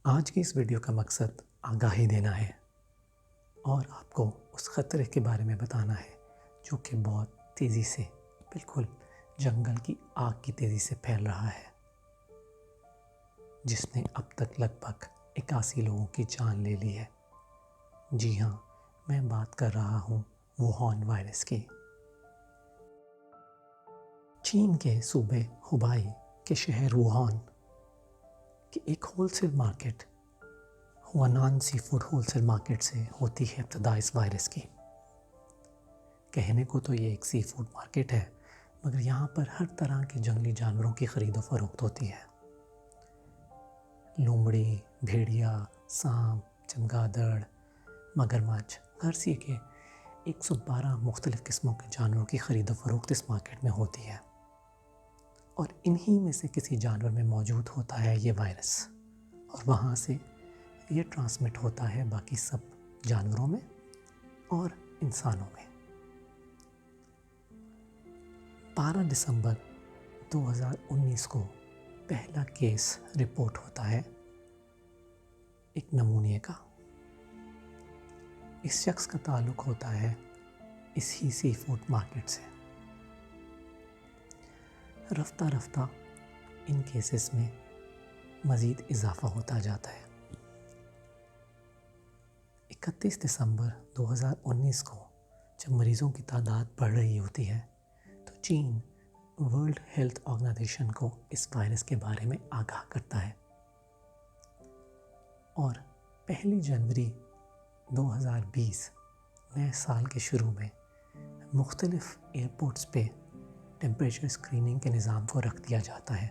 آج کی اس ویڈیو کا مقصد آگاہی دینا ہے اور آپ کو اس خطرے کے بارے میں بتانا ہے جو کہ بہت تیزی سے بالکل جنگل کی آگ کی تیزی سے پھیل رہا ہے، جس نے اب تک لگ بھگ 81 لوگوں کی جان لے لی ہے۔ جی ہاں، میں بات کر رہا ہوں ووہان وائرس کی۔ چین کے صوبے ہubei کے شہر ووہان کی ایک ہول سیل مارکیٹ ہوانان سی فوڈ ہول سیل مارکیٹ سے ہوتی ہے ابتدا اس وائرس کی۔ کہنے کو تو یہ ایک سی فوڈ مارکیٹ ہے، مگر یہاں پر ہر طرح کے جنگلی جانوروں کی خرید و فروخت ہوتی ہے۔ لومڑی، بھیڑیا، سانپ، چمگادڑ، مگرمچھ، گھرسی کے 112 مختلف قسموں کے جانوروں کی خرید و فروخت اس مارکیٹ میں ہوتی ہے، اور انہی میں سے کسی جانور میں موجود ہوتا ہے یہ وائرس، اور وہاں سے یہ ٹرانسمٹ ہوتا ہے باقی سب جانوروں میں اور انسانوں میں۔ 12 دسمبر 2019 کو پہلا کیس رپورٹ ہوتا ہے ایک نمونے کا۔ اس شخص کا تعلق ہوتا ہے اس ہی سی فوڈ مارکیٹ سے۔ رفتہ رفتہ ان کیسز میں مزید اضافہ ہوتا جاتا ہے۔ 31 دسمبر 2019 کو جب مریضوں کی تعداد بڑھ رہی ہوتی ہے تو چین ورلڈ ہیلتھ آرگنائزیشن کو اس وائرس کے بارے میں آگاہ کرتا ہے، اور 1 جنوری 2020 نئے سال کے شروع میں مختلف ایئرپورٹس پہ ٹیمپریچر اسکریننگ کے نظام کو رکھ دیا جاتا ہے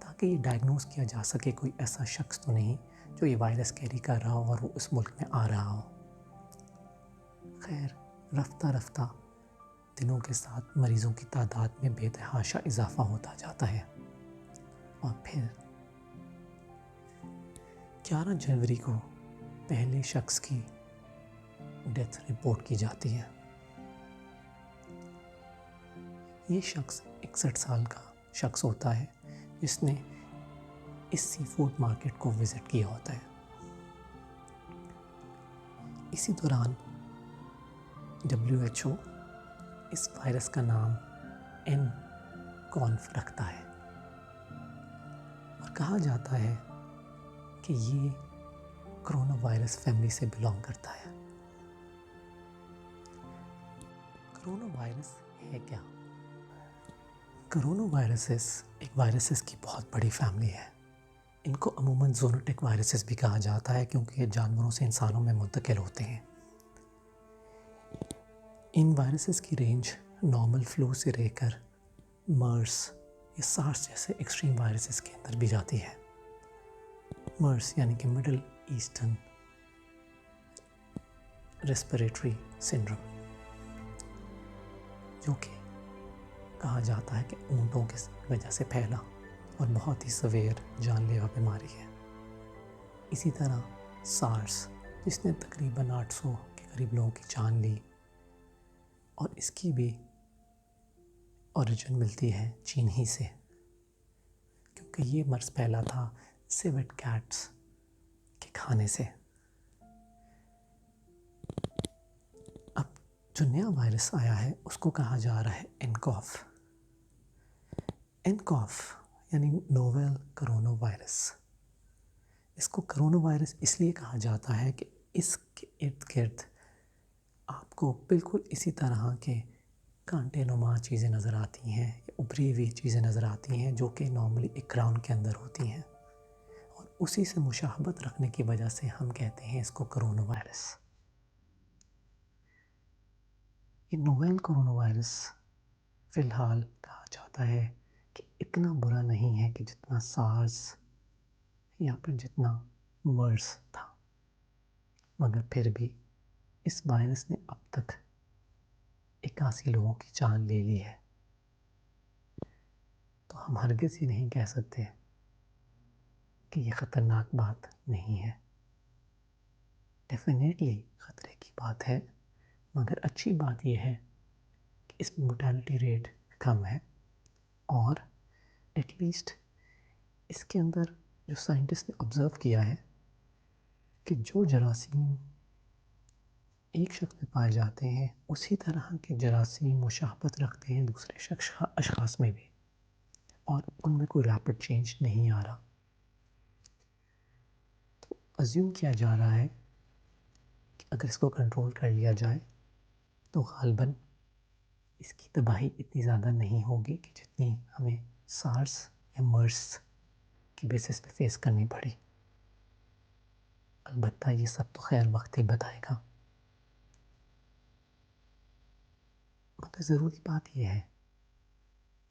تاکہ یہ ڈائگنوز کیا جا سکے کوئی ایسا شخص تو نہیں جو یہ وائرس کیری کر رہا ہو اور وہ اس ملک میں آ رہا ہو۔ خیر، رفتہ رفتہ دنوں کے ساتھ مریضوں کی تعداد میں بے تحاشا اضافہ ہوتا جاتا ہے، اور پھر 11 جنوری کو پہلے شخص کی ڈیتھ رپورٹ کی جاتی ہے۔ یہ شخص 61 سال کا شخص ہوتا ہے جس نے اس سی فوڈ مارکیٹ کو وزٹ کیا ہوتا ہے۔ اسی دوران WHO اس وائرس کا نام nCoV رکھتا ہے، اور کہا جاتا ہے کہ یہ کرونا وائرس فیملی سے بلانگ کرتا ہے۔ کرونا وائرس ہے کیا؟ کرونا وائرسز ایک وائرسز کی بہت بڑی فیملی ہے۔ ان کو عموماً زونوٹک وائرسز بھی کہا جاتا ہے کیونکہ یہ جانوروں سے انسانوں میں منتقل ہوتے ہیں۔ ان وائرسز کی رینج نارمل فلو سے لے کر مرس یا سارس جیسے ایکسٹریم وائرسز کے اندر بھی جاتی ہے۔ مرس یعنی کہ مڈل ایسٹرن ریسپریٹری سنڈروم، جو کہ کہا جاتا ہے کہ اونٹوں کی وجہ سے پھیلا اور بہت ہی سویر جان لیوا بیماری ہے۔ اسی طرح سارس، جس نے تقریباً 800 کے قریب لوگوں کی جان لی، اور اس کی بھی اوریجن ملتی ہے چین ہی سے، کیونکہ یہ مرض پھیلا تھا سیویٹ کیٹس کے کھانے سے۔ اب جو نیا وائرس آیا ہے اس کو کہا جا رہا ہے nCoV۔ nCoV یعنی نوویل کرونا وائرس۔ اس کو کرونا وائرس اس لیے کہا جاتا ہے کہ اس کے ارد گرد آپ کو بالکل اسی طرح کے کانٹے نما چیزیں نظر آتی ہیں یا ابھری ہوئی چیزیں نظر آتی ہیں جو کہ نارملی ایک گراؤنڈ کے اندر ہوتی ہیں، اور اسی سے مشابہت رکھنے کی وجہ سے ہم کہتے ہیں اس کو کرونا وائرس۔ یہ نوویل کرونا وائرس فی الحال کہا جاتا ہے کہ اتنا برا نہیں ہے کہ جتنا سارس یا پھر جتنا مرس تھا، مگر پھر بھی اس وائرس نے اب تک 81 لوگوں کی جان لے لی ہے، تو ہم ہرگز ہی نہیں کہہ سکتے کہ یہ خطرناک بات نہیں ہے۔ ڈیفینیٹلی خطرے کی بات ہے، مگر اچھی بات یہ ہے کہ اس میں موٹیلٹی ریٹ کم ہے، اور ایٹ لیسٹ اس کے اندر جو سائنٹسٹ نے آبزرو کیا ہے کہ جو جراثیم ایک شخص میں پائے جاتے ہیں اسی طرح کے جراثیم مشابہت رکھتے ہیں دوسرے اشخاص میں بھی، اور ان میں کوئی ریپڈ چینج نہیں آ رہا. تو ازیوم کیا جا رہا ہے کہ اگر اس کو کنٹرول کر لیا جائے تو غالباً اس کی تباہی اتنی زیادہ نہیں ہوگی کہ جتنی ہمیں سارس یا مرس کی بیسس پہ فیس کرنی پڑی. البتہ یہ سب تو خیر وقت ہی بتائے گا. مگر ضروری بات یہ ہے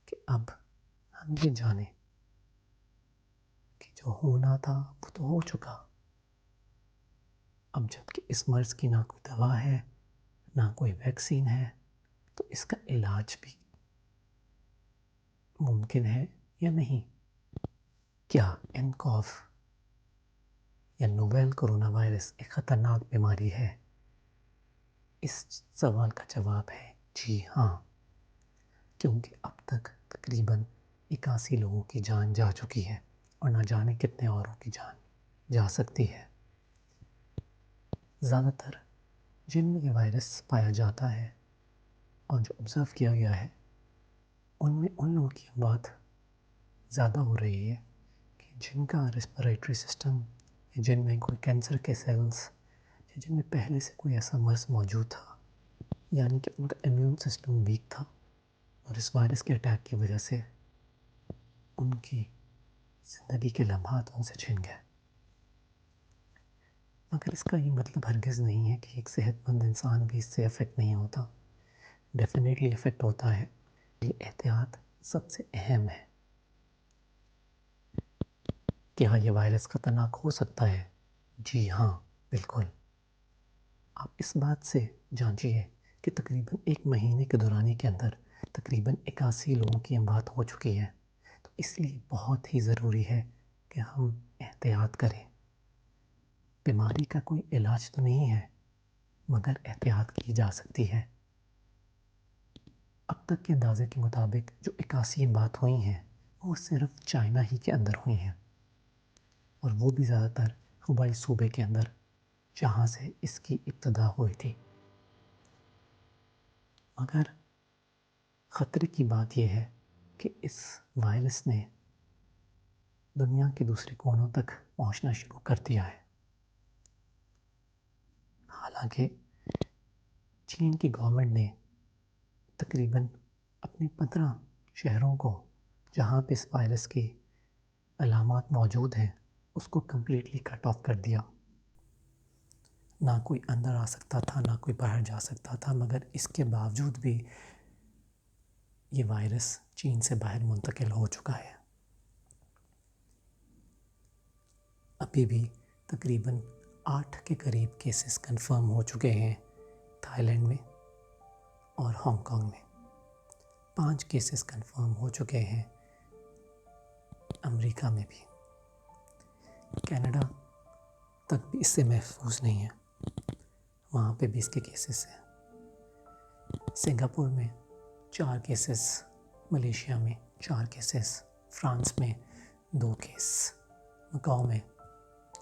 کہ اب ہم یہ جانیں کہ جو ہونا تھا وہ تو ہو چکا. اب جب کہ اس مرض کی نہ کوئی دوا ہے نہ کوئی ویکسین ہے، تو اس کا علاج بھی ممکن ہے یا نہیں. کیا NCOV یا نوویل کرونا وائرس ایک خطرناک بیماری ہے؟ اس سوال کا جواب ہے جی ہاں، کیونکہ اب تک تقریباً 81 لوگوں کی جان جا چکی ہے اور نہ جانے کتنے اوروں کی جان جا سکتی ہے. زیادہ تر جن میں یہ وائرس پایا جاتا ہے اور جو آبزرو کیا گیا ہے ان میں ان لوگوں کی بات زیادہ ہو رہی ہے کہ جن کا ریسپریٹری سسٹم، جن میں کوئی کینسر کے سیلز، جن میں پہلے سے کوئی ایسا مرض موجود تھا، یعنی کہ ان کا امیون سسٹم ویک تھا اور اس وائرس کے اٹیک کی وجہ سے ان کی زندگی کے لمحات ان سے چھن گئے. مگر اس کا یہ مطلب ہرگز نہیں ہے کہ ایک صحت مند انسان بھی اس سے افیکٹ نہیں ہوتا. ڈیفینیٹلی افیکٹ ہوتا ہے. یہ احتیاط سب سے اہم ہے. کیا یہ وائرس خطرناک ہو سکتا ہے؟ جی ہاں، بالکل. آپ اس بات سے جانچیے کہ تقریباً 1 مہینے کے دورانی کے اندر تقریباً 81 لوگوں کی اموات ہو چکی ہے. تو اس لیے بہت ہی ضروری ہے کہ ہم احتیاط کریں. بیماری کا کوئی علاج تو نہیں ہے، مگر احتیاط کی جا سکتی ہے. اب تک کے اندازے کے مطابق جو 81 اموات ہوئی ہیں وہ صرف چائنا ہی کے اندر ہوئی ہیں، اور وہ بھی زیادہ تر ہوائی صوبے کے اندر جہاں سے اس کی ابتدا ہوئی تھی. مگر خطرے کی بات یہ ہے کہ اس وائرس نے دنیا کے دوسرے کونوں تک پہنچنا شروع کر دیا ہے. حالانکہ چین کی گورنمنٹ نے تقریباً اپنے 15 شہروں کو جہاں پہ اس وائرس کی علامات موجود ہیں اس کو کمپلیٹلی کٹ آف کر دیا. نہ کوئی اندر آ سکتا تھا نہ کوئی باہر جا سکتا تھا، مگر اس کے باوجود بھی یہ وائرس چین سے باہر منتقل ہو چکا ہے. ابھی بھی تقریباً 8 کے قریب کیسز کنفرم ہو چکے ہیں تھائی لینڈ میں اور ہانگ کانگ میں. 5 کیسز کنفرم ہو چکے ہیں امریکہ میں بھی. کینیڈا تک بھی اس سے محفوظ نہیں ہے، وہاں پہ بھی اس کے کیسز ہیں. سنگاپور میں 4 کیسز، ملیشیا میں 4 کیسز، فرانس میں 2 کیس، مکاؤ میں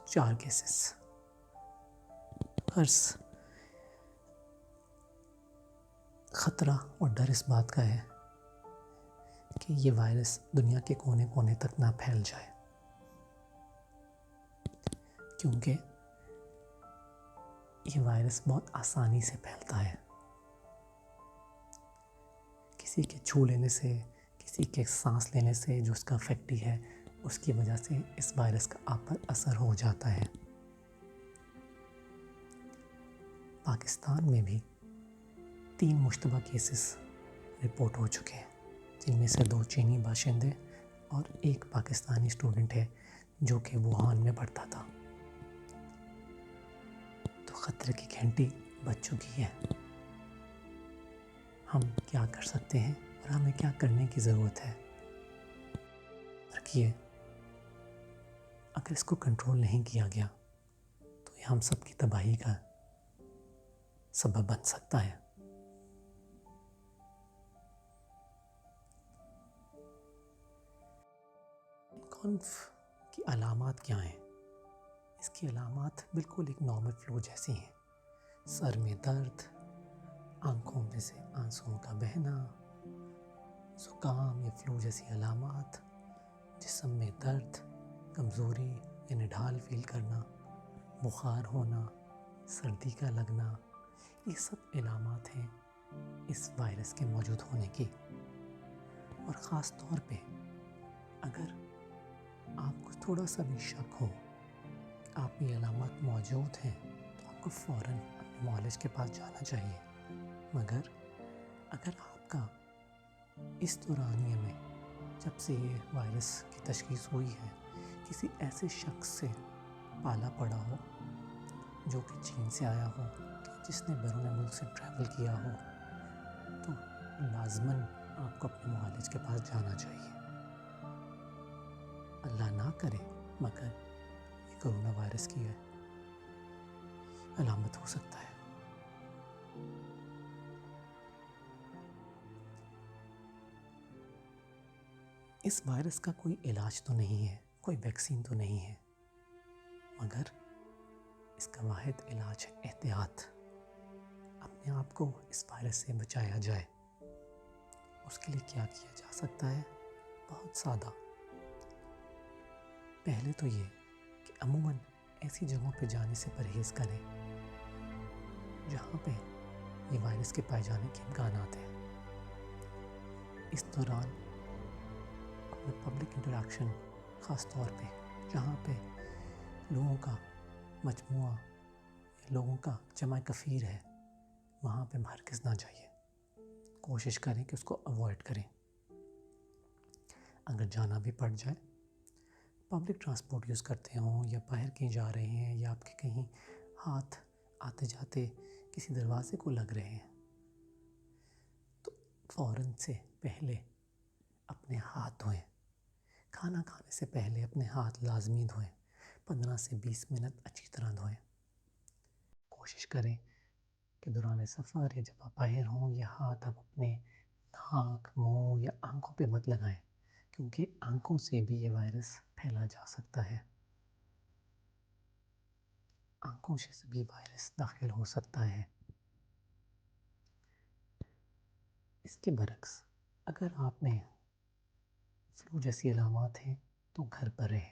4 کیسز. غرض خطرہ اور ڈر اس بات کا ہے کہ یہ وائرس دنیا کے کونے کونے تک نہ پھیل جائے، کیونکہ یہ وائرس بہت آسانی سے پھیلتا ہے. کسی کے چھو لینے سے، کسی کے سانس لینے سے جو اس کا افیکٹی ہے اس کی وجہ سے اس وائرس کا آپ پر اثر ہو جاتا ہے. پاکستان میں بھی 3 مشتبہ کیسز رپورٹ ہو چکے ہیں، جن میں سے 2 چینی باشندے اور 1 پاکستانی اسٹوڈنٹ ہے جو کہ ووہان میں پڑھتا تھا. تو خطرے کی گھنٹی بج چکی ہے. ہم کیا کر سکتے ہیں اور ہمیں کیا کرنے کی ضرورت ہے؟ رکھیے، اگر اس کو کنٹرول نہیں کیا گیا تو یہ ہم سب کی تباہی کا سبب بن سکتا ہے. NCOV کی علامات کیا ہیں؟ اس کی کی علامات بالکل ایک نارمل فلو جیسی ہیں. سر میں درد، آنکھوں میں سے آنسوؤں کا بہنا، زکام یا فلو جیسی علامات، جسم میں درد، کمزوری یا نڈھال فیل کرنا، بخار ہونا، سردی کا لگنا، یہ سب علامات ہیں اس وائرس کے موجود ہونے کی. اور خاص طور پہ اگر آپ کو تھوڑا سا بھی شک ہو کہ آپ میں یہ علامات موجود ہیں تو آپ کو فوراً اپنے معالج کے پاس جانا چاہیے. مگر اگر آپ کا اس دورانیے میں جب سے یہ وائرس کی تشخیص ہوئی ہے کسی ایسے شخص سے پالا پڑا ہو جو کہ چین سے آیا ہو، جس نے بیرون ملک سے ٹریول کیا ہو، تو لازماً آپ کو اپنے معالج کے پاس جانا چاہیے. اللہ نہ کرے مگر یہ کرونا وائرس کی ہے علامت ہو سکتا ہے. اس وائرس کا کوئی علاج تو نہیں ہے، کوئی ویکسین تو نہیں ہے، مگر اس کا واحد علاج ہے احتیاط. اپنے آپ کو اس وائرس سے بچایا جائے. اس کے لیے کیا کیا جا سکتا ہے؟ بہت سادہ. پہلے تو یہ کہ عموماً ایسی جگہوں پہ جانے سے پرہیز کریں جہاں پہ یہ وائرس کے پائے جانے کے امکانات ہیں. اس دوران اپنا پبلک انٹریکشن، خاص طور پہ جہاں پہ لوگوں کا مجموعہ یا لوگوں کا جمع کثیر ہے، وہاں پہ ہرگز نہ جائیے. کوشش کریں کہ اس کو اوائڈ کریں. اگر جانا بھی پڑ جائے، پبلک ٹرانسپورٹ یوز کرتے ہوں یا باہر کہیں جا رہے ہیں یا آپ کے کہیں ہاتھ آتے جاتے کسی دروازے کو لگ رہے ہیں، تو فوراً سے پہلے اپنے ہاتھ دھوئیں. کھانا کھانے سے پہلے اپنے ہاتھ لازمی دھوئیں. 15 سے 20 منٹ اچھی طرح دھوئیں. کوشش کریں کہ دوران سفر یا جب آپ باہر ہوں یہ ہاتھ آپ اپنے ناک، منہ یا آنکھوں پہ مت لگائیں، کیونکہ آنکھوں سے بھی یہ وائرس پھیلا جا سکتا ہے. آنکھوں سے بھی وائرس داخل ہو سکتا ہے. اس کے برعکس اگر آپ میں فلو جیسی علامات ہیں تو گھر پر رہیں،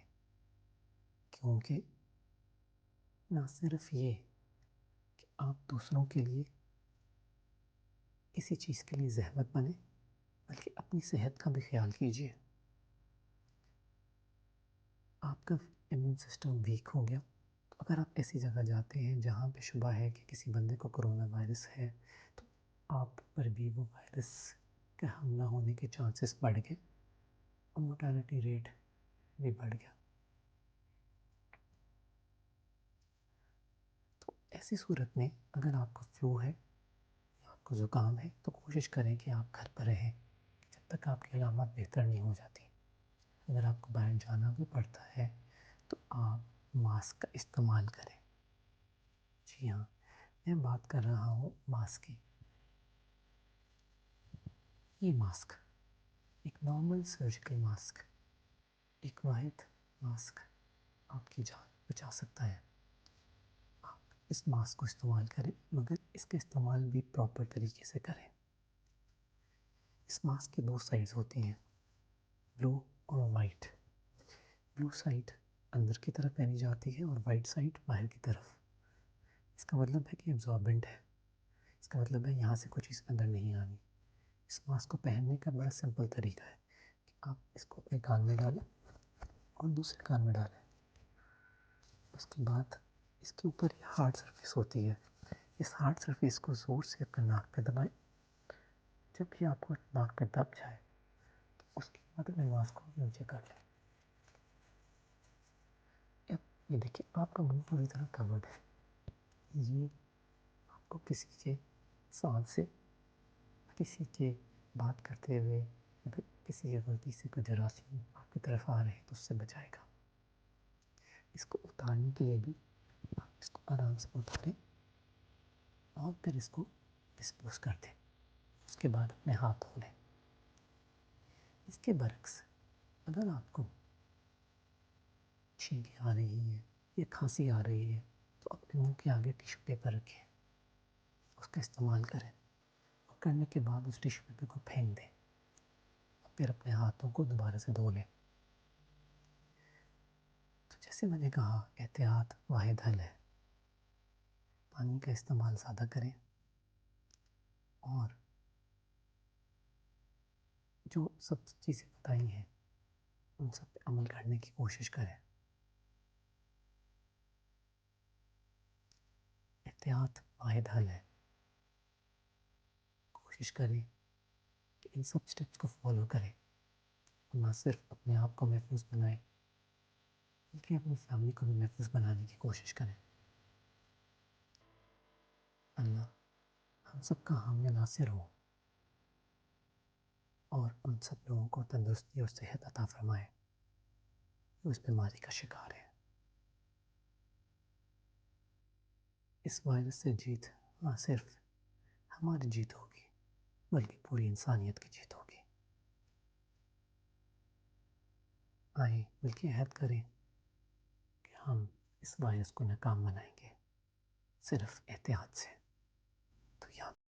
کیونکہ نہ صرف یہ کہ آپ دوسروں کے لیے کسی چیز کے لیے زحمت بنیں، بلکہ اپنی صحت کا بھی خیال کیجیے. آپ کا امیون سسٹم ویک ہو گیا تو اگر آپ ایسی جگہ جاتے ہیں جہاں پہ شبہ ہے کہ کسی بندے کو کرونا وائرس ہے تو آپ پر بھی وہ وائرس کا حملہ ہونے کے چانسز بڑھ گئے اور مورٹیلٹی ریٹ بھی بڑھ گیا. تو ایسی صورت میں اگر آپ کو فلو ہے یا آپ کو زکام ہے تو کوشش کریں کہ آپ گھر پر رہیں جب تک آپ کی علامات بہتر نہیں ہو جاتی. اگر آپ کو باہر جانا بھی پڑتا ہے تو آپ ماسک کا استعمال کریں. جی ہاں، میں بات کر رہا ہوں ماسک کی. یہ ماسک ایک نارمل سرجیکل ماسک، ایک واحد ماسک آپ کی جان بچا سکتا ہے. آپ اس ماسک کو استعمال کریں، مگر اس کا استعمال بھی پراپر طریقے سے کریں. اس ماسک کے 2 سائڈز ہوتی ہیں، بلو اور وائٹ. بلو سائڈ اندر کی طرف پہنی جاتی ہے اور وائٹ سائڈ باہر کی طرف. اس کا مطلب ہے کہ ایبزاربنٹ ہے. اس کا مطلب ہے یہاں سے کوئی چیز اندر نہیں آنی. اس ماسک کو پہننے کا بڑا سمپل طریقہ ہے کہ آپ اس کو اپنے کان میں ڈالیں اور دوسرے کان میں ڈالیں. اس کے بعد اس کے اوپر یہ ہارڈ سرفیس ہوتی ہے. اس ہارڈ سرفیس کو زور سے اپنے ناک پہ دبائیں. جب بھی آپ کو ناک پہ دب جائے تو اس کے بعد اپنے ماسک کو نیچے کر لیں. یہ دیکھیں آپ کا منہ پوری طرح کورڈ ہے. یہ آپ کو کسی کے سانس سے، کسی کے بات کرتے ہوئے یا پھر کسی غلطی سے کوئی جراثیم آپ کی طرف آ رہے ہیں تو اس سے بچائے گا. اس کو اتارنے کے لیے بھی آپ اس کو آرام سے اتاریں اور پھر اس کو ڈسپوز کر دیں. اس کے بعد اپنے ہاتھ دھو لیں. اس کے برعکس اگر آپ کو چھینکیں آ رہی ہیں یہ کھانسی آ رہی ہے تو اپنے منہ کے آگے ٹیشو پیپر رکھیں، اس کا استعمال کریں، اور کرنے کے بعد اس ٹیشو پیپر کو پھینک دیں، اور پھر اپنے ہاتھوں کو دوبارہ سے دھو لیں۔ تو جیسے میں نے کہا، احتیاط واحد حل ہے۔ پانی کا استعمال زیادہ کریں، اور جو سب چیزیں بتائی ہیں ان سب پہ عمل کرنے کی کوشش کریں۔ احتیاط واحد حل ہے۔ کوشش کریں کہ ان سب اسٹیپس کو فالو کریں، اور نہ صرف اپنے آپ کو محفوظ بنائیں بلکہ اپنی فیملی کو بھی محفوظ بنانے کی کوشش کریں۔ اللہ ہم سب کا حامی ناصر ہو، اور ان سب لوگوں کو تندرستی اور صحت عطا فرمائے جو اس بیماری کا شکار ہے۔ اس وائرس سے جیت نہ صرف ہماری جیت ہوگی بلکہ پوری انسانیت کی جیت ہوگی۔ آئیں بلکہ عہد کریں کہ ہم اس وائرس کو ناکام بنائیں گے، صرف احتیاط سے۔ تو یاد